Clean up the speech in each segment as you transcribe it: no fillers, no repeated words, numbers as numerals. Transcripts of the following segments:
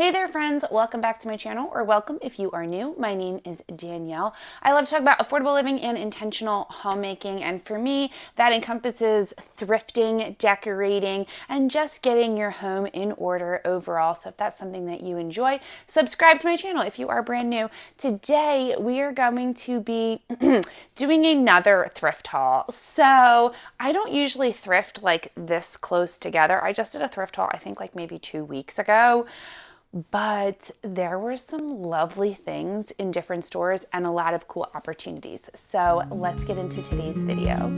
Hey there friends, welcome back to my channel, or welcome if you are new. My name is Danielle. I love to talk about affordable living and intentional homemaking, and for me that encompasses thrifting, decorating, and just getting your home in order overall. So if that's something that you enjoy, subscribe to my channel if you are brand new. Today we are going to be doing another thrift haul. So I don't usually thrift like this close together. I just did a thrift haul I think like maybe 2 weeks ago. But there were some lovely things in different stores and a lot of cool opportunities. So let's get into today's video.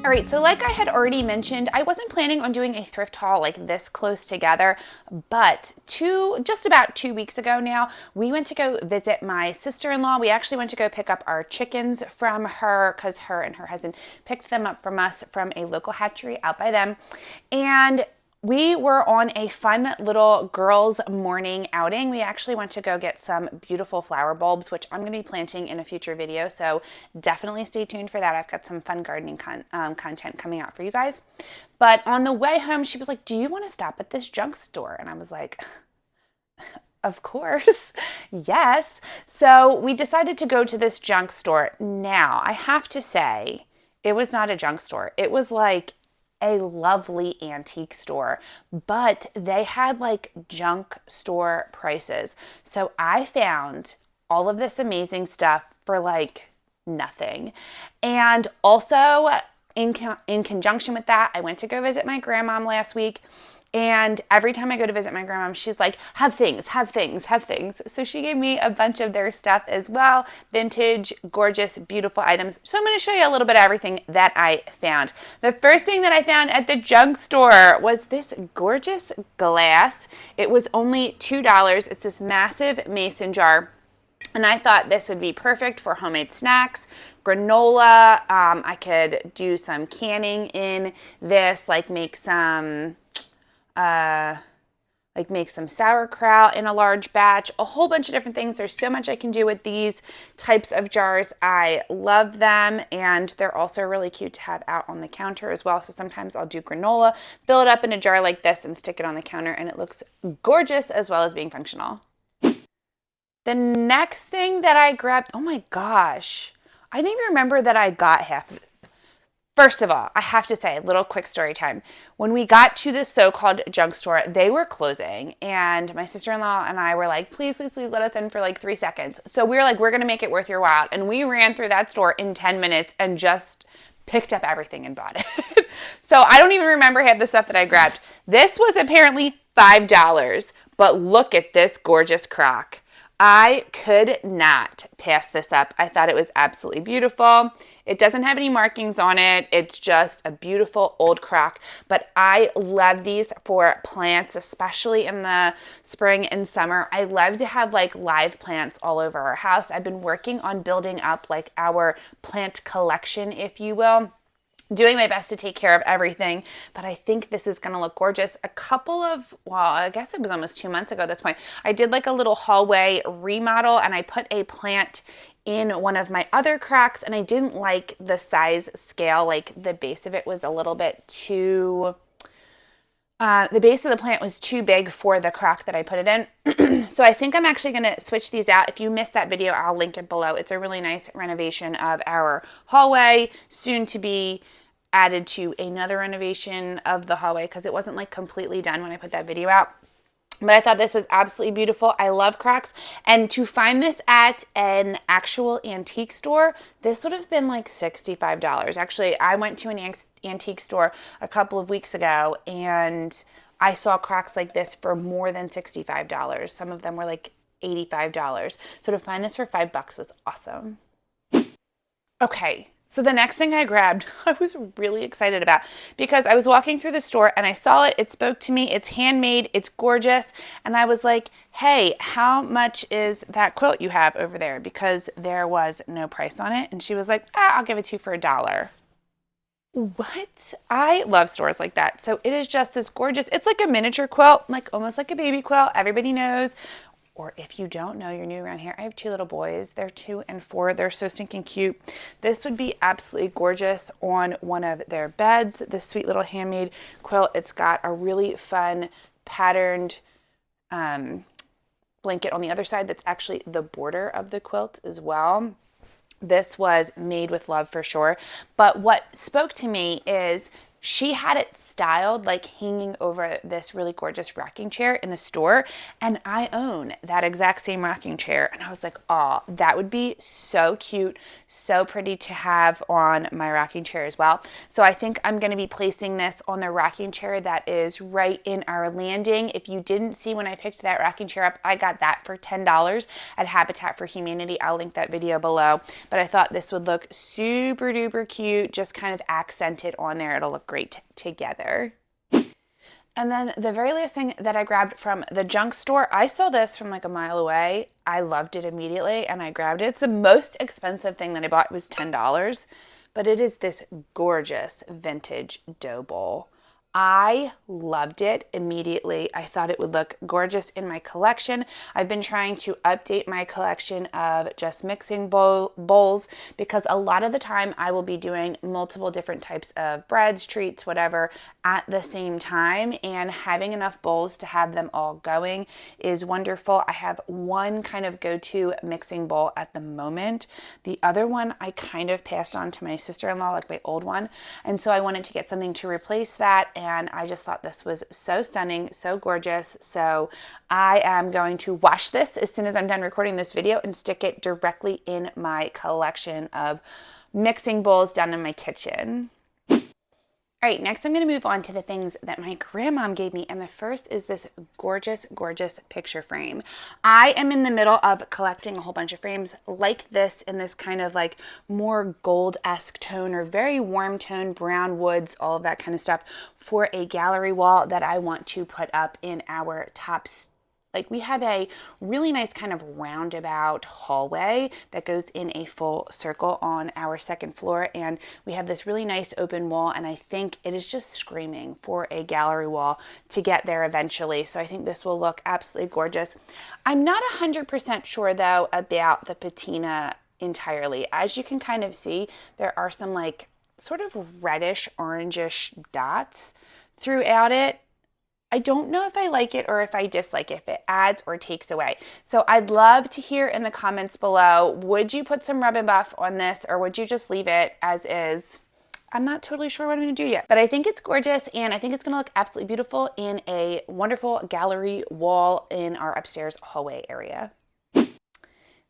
All right, so like I had already mentioned, I wasn't planning on doing a thrift haul like this close together, but just about 2 weeks ago now, we went to go visit my sister-in-law. We actually went to go pick up our chickens from her because her and her husband picked them up from us from a local hatchery out by them. And we were on a fun little girls' morning outing. We actually went to go get some beautiful flower bulbs, which I'm going to be planting in a future video, so definitely stay tuned for that. I've got some fun gardening content coming out for you guys. But on the way home, she was like, do you want to stop at this junk store? And I was like, of course, yes. So we decided to go to this junk store. Now, I have to say, it was not a junk store. It was like a lovely antique store, but they had like junk store prices. So I found all of this amazing stuff for like nothing. And also in conjunction with that, I went to go visit my grandmom last week. And every time I go to visit my grandma, she's like, have things, have things, have things. So she gave me a bunch of their stuff as well. Vintage, gorgeous, beautiful items. So I'm going to show you a little bit of everything that I found. The first thing that I found at the junk store was this gorgeous glass. It was only $2. It's this massive mason jar. And I thought this would be perfect for homemade snacks, granola. I could do some canning in this, like make some sauerkraut in a large batch, a whole bunch of different things. There's so much I can do with these types of jars. I love them, and they're also really cute to have out on the counter as well. So sometimes I'll do granola, fill it up in a jar like this, and stick it on the counter, and it looks gorgeous as well as being functional. The next thing that I grabbed, oh my gosh, I didn't even remember that I got half of this. First of all, I have to say, a little quick story time. When we got to the so-called junk store, they were closing, and my sister-in-law and I were like, please, please, please let us in for like 3 seconds. So we were like, we're going to make it worth your while. And we ran through that store in 10 minutes and just picked up everything and bought it. So I don't even remember half the stuff that I grabbed. This was apparently $5, but look at this gorgeous crock. I could not pass this up. I thought it was absolutely beautiful. It doesn't have any markings on it. It's just a beautiful old crock, but I love these for plants, especially in the spring and summer. I love to have like live plants all over our house. I've been working on building up like our plant collection, if you will. Doing my best to take care of everything, but I think this is going to look gorgeous. I guess it was almost 2 months ago at this point, I did like a little hallway remodel, and I put a plant in one of my other crocks, and I didn't like the size scale. Like the base of it was a little bit too, the base of the plant was too big for the crock that I put it in. So I think I'm actually going to switch these out. If you missed that video, I'll link it below. It's a really nice renovation of our hallway, soon to be added to another renovation of the hallway because it wasn't like completely done when I put that video out. But I thought this was absolutely beautiful. I love crocks. And to find this at an actual antique store, this would have been like $65. Actually, I went to an antique store a couple of weeks ago, and I saw crocks like this for more than $65. Some of them were like $85. So to find this for $5 was awesome. Okay. So the next thing I grabbed, I was really excited about because I was walking through the store and I saw it. It spoke to me. It's handmade. It's gorgeous. And I was like, hey, how much is that quilt you have over there? Because there was no price on it. And she was like, I'll give it to you for $1. What? I love stores like that. So it is just this gorgeous. It's like a miniature quilt, like almost like a baby quilt. Everybody knows or if you don't know, you're new around here, I have 2 little boys. They're 2 and 4. They're so stinking cute. This would be absolutely gorgeous on one of their beds. This sweet little handmade quilt. It's got a really fun patterned blanket on the other side that's actually the border of the quilt as well. This was made with love for sure. But what spoke to me is she had it styled like hanging over this really gorgeous rocking chair in the store. And I own that exact same rocking chair. And I was like, oh, that would be so cute, so pretty to have on my rocking chair as well. So I think I'm going to be placing this on the rocking chair that is right in our landing. If you didn't see when I picked that rocking chair up, I got that for $10 at Habitat for Humanity. I'll link that video below. But I thought this would look super duper cute, just kind of accented on there. It'll look great together. And then the very last thing that I grabbed from the junk store, I saw this from like a mile away. I loved it immediately and I grabbed it. It's the most expensive thing that I bought. It was $10, but it is this gorgeous vintage dough bowl. I loved it immediately. I thought it would look gorgeous in my collection. I've been trying to update my collection of just mixing bowls because a lot of the time I will be doing multiple different types of breads, treats, whatever at the same time, and having enough bowls to have them all going is wonderful. I have one kind of go-to mixing bowl at the moment. The other one I kind of passed on to my sister-in-law, like my old one, and so I wanted to get something to replace that. And I just thought this was so stunning, so gorgeous. So I am going to wash this as soon as I'm done recording this video and stick it directly in my collection of mixing bowls down in my kitchen. All right, next I'm going to move on to the things that my grandmom gave me, and the first is this gorgeous, gorgeous picture frame. I am in the middle of collecting a whole bunch of frames like this in this kind of like more gold-esque tone or very warm tone, brown woods, all of that kind of stuff for a gallery wall that I want to put up in our top. Like we have a really nice kind of roundabout hallway that goes in a full circle on our second floor. And we have this really nice open wall. And I think it is just screaming for a gallery wall to get there eventually. So I think this will look absolutely gorgeous. I'm not 100% sure though about the patina entirely. As you can kind of see, there are some like sort of reddish, orangish dots throughout it. I don't know if I like it or if I dislike it, if it adds or takes away. So I'd love to hear in the comments below, would you put some rub and buff on this or would you just leave it as is? I'm not totally sure what I'm going to do yet, but I think it's gorgeous and I think it's going to look absolutely beautiful in a wonderful gallery wall in our upstairs hallway area.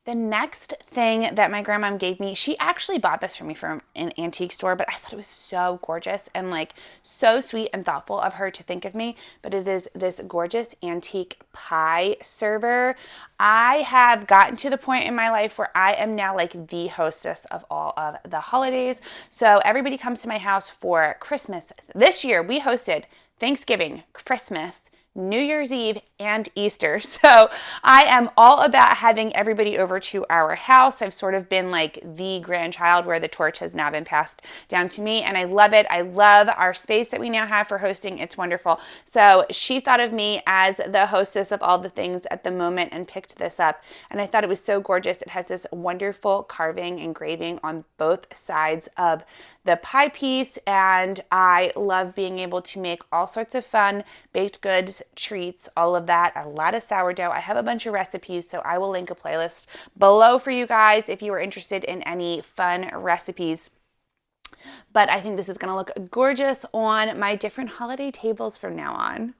The next thing that my grandmom gave me, she actually bought this for me from an antique store, but I thought it was so gorgeous and like so sweet and thoughtful of her to think of me. But it is this gorgeous antique pie server. I have gotten to the point in my life where I am now like the hostess of all of the holidays. So everybody comes to my house for Christmas. This year we hosted Thanksgiving, Christmas, New Year's Eve, and Easter. So I am all about having everybody over to our house. I've sort of been like the grandchild where the torch has now been passed down to me, and I love it. I love our space that we now have for hosting. It's wonderful. So she thought of me as the hostess of all the things at the moment and picked this up, and I thought it was so gorgeous. It has this wonderful carving engraving on both sides of the pie piece, and I love being able to make all sorts of fun baked goods, treats, all of that, a lot of sourdough. I have a bunch of recipes, so I will link a playlist below for you guys if you are interested in any fun recipes. But I think this is going to look gorgeous on my different holiday tables from now on.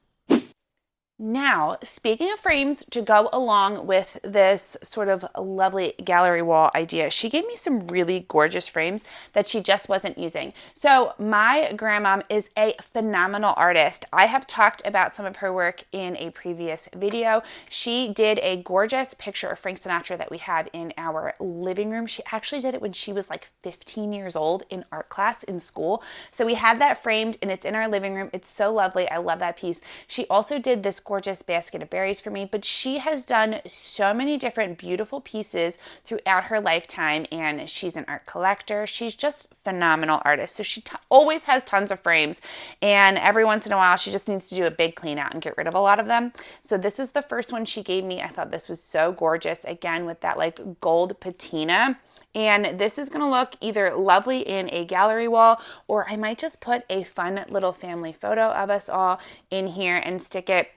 Now, speaking of frames to go along with this sort of lovely gallery wall idea, she gave me some really gorgeous frames that she just wasn't using. So my grandmom is a phenomenal artist. I have talked about some of her work in a previous video. She did a gorgeous picture of Frank Sinatra that we have in our living room. She actually did it when she was like 15 years old in art class in school. So we have that framed and it's in our living room. It's so lovely. I love that piece. She also did this gorgeous basket of berries for me, but she has done so many different beautiful pieces throughout her lifetime, and she's an art collector. She's just phenomenal artist. So she always has tons of frames, and every once in a while she just needs to do a big clean out and get rid of a lot of them. So this is the first one she gave me. I thought this was so gorgeous, again with that like gold patina. And this is going to look either lovely in a gallery wall, or I might just put a fun little family photo of us all in here and stick it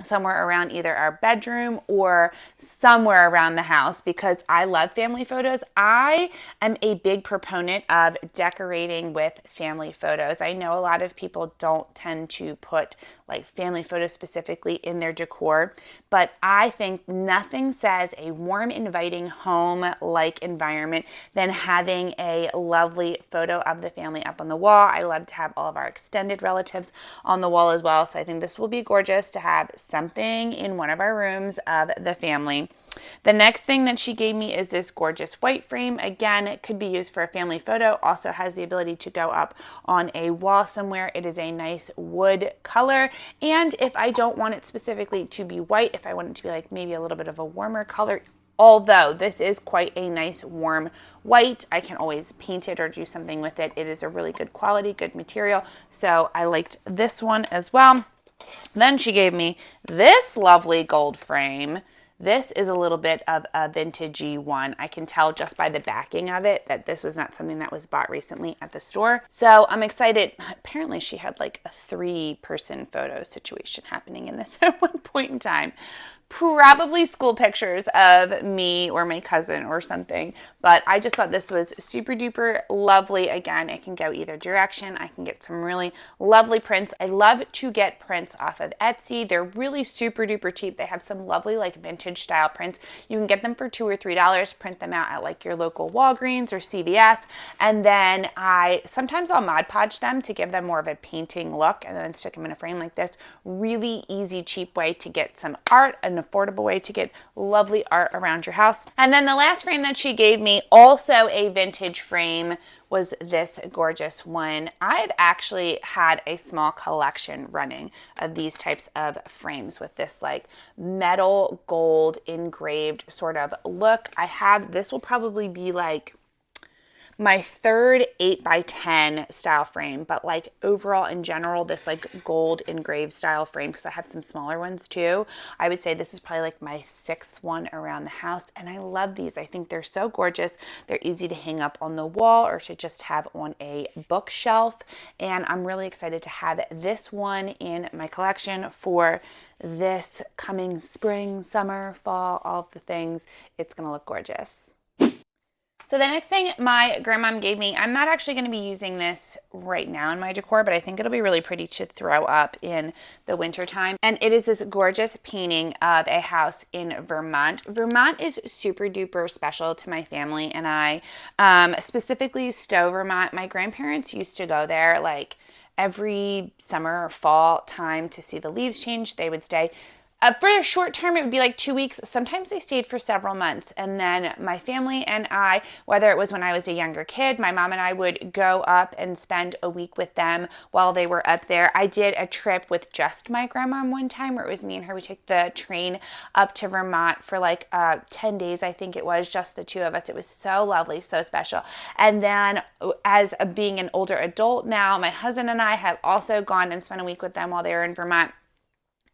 somewhere around either our bedroom or somewhere around the house, because I love family photos. I am a big proponent of decorating with family photos. I know a lot of people don't tend to put like family photos specifically in their decor, but I think nothing says a warm, inviting home-like environment than having a lovely photo of the family up on the wall. I love to have all of our extended relatives on the wall as well, so I think this will be gorgeous to have something in one of our rooms of the family. The next thing that she gave me is this gorgeous white frame. Again, it could be used for a family photo. Also has the ability to go up on a wall somewhere. It is a nice wood color. And if I don't want it specifically to be white, if I want it to be like maybe a little bit of a warmer color, although this is quite a nice warm white, I can always paint it or do something with it. It is a really good quality, good material. So I liked this one as well. Then she gave me this lovely gold frame. This is a little bit of a vintagey one. I can tell just by the backing of it that this was not something that was bought recently at the store. So I'm excited. Apparently she had like a 3-person photo situation happening in this at one point in time. Probably school pictures of me or my cousin or something, but I just thought this was super duper lovely. Again, it can go either direction. I can get some really lovely prints. I love to get prints off of Etsy. They're really super duper cheap. They have some lovely like vintage style prints. You can get them for $2 or $3, print them out at like your local Walgreens or CVS, and then sometimes I'll Mod Podge them to give them more of a painting look and then stick them in a frame like this. Really easy, cheap way to get some art, an affordable way to get lovely art around your house. And then the last frame that she gave me, also a vintage frame, was this gorgeous one. I've actually had a small collection running of these types of frames with this like metal gold engraved sort of look. This will probably be like my third 8x10 style frame, but like overall in general, this like gold engraved style frame, because I have some smaller ones too. I would say this is probably like my 6th one around the house, and I love these. I think they're so gorgeous. They're easy to hang up on the wall or to just have on a bookshelf, and I'm really excited to have this one in my collection for this coming spring, summer, fall, all of the things. It's gonna look gorgeous. So the next thing my grandmom gave me, I'm not actually going to be using this right now in my decor, but I think it'll be really pretty to throw up in the winter time. And it is this gorgeous painting of a house in Vermont. Vermont is super duper special to my family and I, specifically Stowe, Vermont. My grandparents used to go there like every summer or fall time to see the leaves change. They would stay. For a short term, it would be like 2 weeks. Sometimes they stayed for several months. And then my family and I, whether it was when I was a younger kid, my mom and I would go up and spend a week with them while they were up there. I did a trip with just my grandma one time where it was me and her. We took the train up to Vermont for like 10 days, I think it was, just the two of us. It was so lovely, so special. And then as being an older adult now, my husband and I have also gone and spent a week with them while they were in Vermont.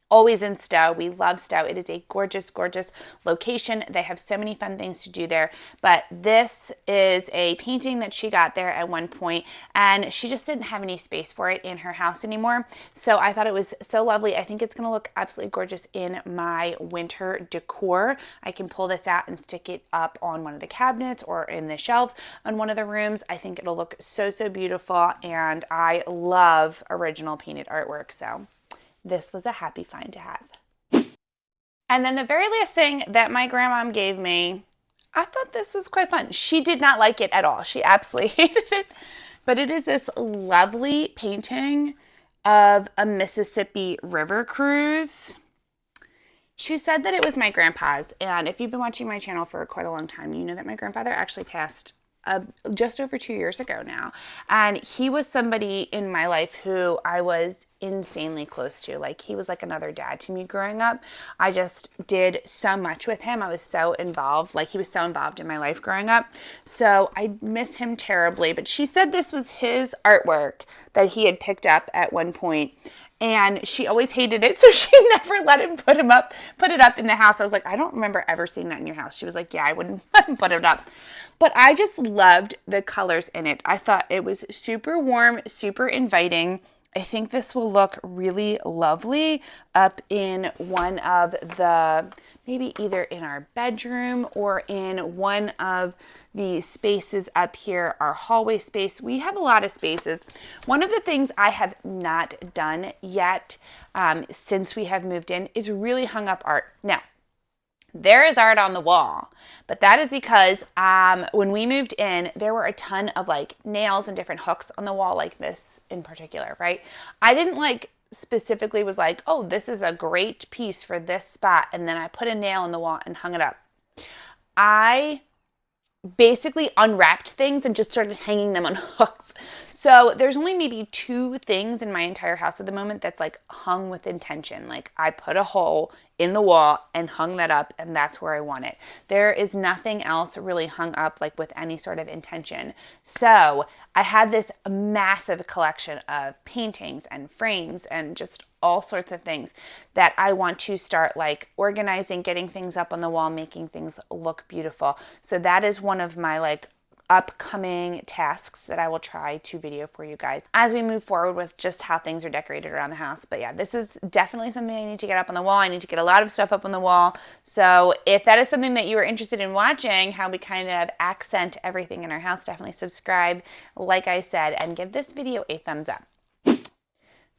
Always in Stowe. We love Stowe. It is a gorgeous, gorgeous location. They have so many fun things to do there. But this is a painting that she got there at one point, and she just didn't have any space for it in her house anymore. So I thought it was so lovely. I think it's going to look absolutely gorgeous in my winter decor. I can pull this out and stick it up on one of the cabinets or in the shelves on one of the rooms. I think it'll look so, so beautiful, and I love original painted artwork. So this was a happy find to have. And then the very last thing that my grandmom gave me, I thought this was quite fun. She did not like it at all. She absolutely hated it. But it is this lovely painting of a Mississippi River cruise. She said that it was my grandpa's. And if you've been watching my channel for quite a long time, you know that my grandfather actually passed just over 2 years ago now. And he was somebody in my life who I was insanely close to. Like, he was like another dad to me growing up. I just did so much with him. I was so involved. Like, he was so involved in my life growing up. So I miss him terribly. But she said this was his artwork that he had picked up at one point, and she always hated it, so she never let him put it up in the house. I was like, I don't remember ever seeing that in your house. She was like, yeah, I wouldn't let him put it up. But I just loved the colors in it. I thought it was super warm, super inviting. I think this will look really lovely up in one of the, maybe either in our bedroom or in one of the spaces up here, our hallway space. We have a lot of spaces. One of the things I have not done yet since we have moved in is really hung up art. Now, there is art on the wall, but that is because when we moved in, there were a ton of like nails and different hooks on the wall, like this in particular, right? I didn't like specifically was like, oh, this is a great piece for this spot, and then I put a nail in the wall and hung it up. I basically unwrapped things and just started hanging them on hooks. So there's only maybe 2 things in my entire house at the moment that's like hung with intention. Like, I put a hole in the wall and hung that up, and that's where I want it. There is nothing else really hung up like with any sort of intention. So I had this massive collection of paintings and frames and just all sorts of things that I want to start like organizing, getting things up on the wall, making things look beautiful. So that is one of my like upcoming tasks that I will try to video for you guys as we move forward with just how things are decorated around the house. But yeah, this is definitely something I need to get up on the wall. I need to get a lot of stuff up on the wall. So if that is something that you are interested in watching, how we kind of accent everything in our house, definitely subscribe, like I said, and give this video a thumbs up.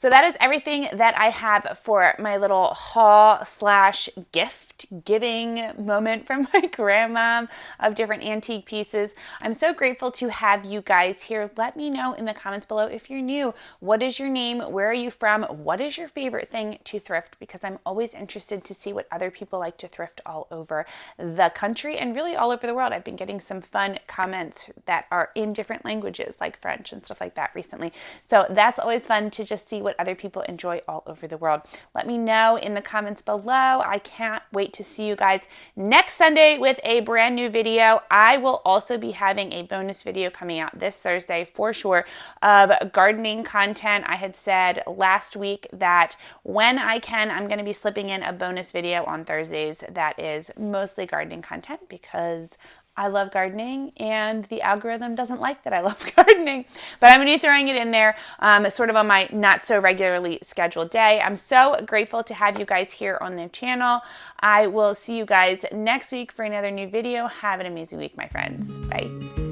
So that is everything that I have for my little haul / gift giving moment from my grandma of different antique pieces. I'm so grateful to have you guys here. Let me know in the comments below if you're new. What is your name? Where are you from? What is your favorite thing to thrift? Because I'm always interested to see what other people like to thrift all over the country and really all over the world. I've been getting some fun comments that are in different languages like French and stuff like that recently. So that's always fun to just see what other people enjoy all over the world. Let me know in the comments below. I can't wait to see you guys next Sunday with a brand new video. I will also be having a bonus video coming out this Thursday for sure of gardening content. I had said last week that when I can, I'm going to be slipping in a bonus video on Thursdays that is mostly gardening content because I love gardening and the algorithm doesn't like that I love gardening, but I'm going to be throwing it in there sort of on my not so regularly scheduled day. I'm so grateful to have you guys here on the channel. I will see you guys next week for another new video. Have an amazing week, my friends. Bye.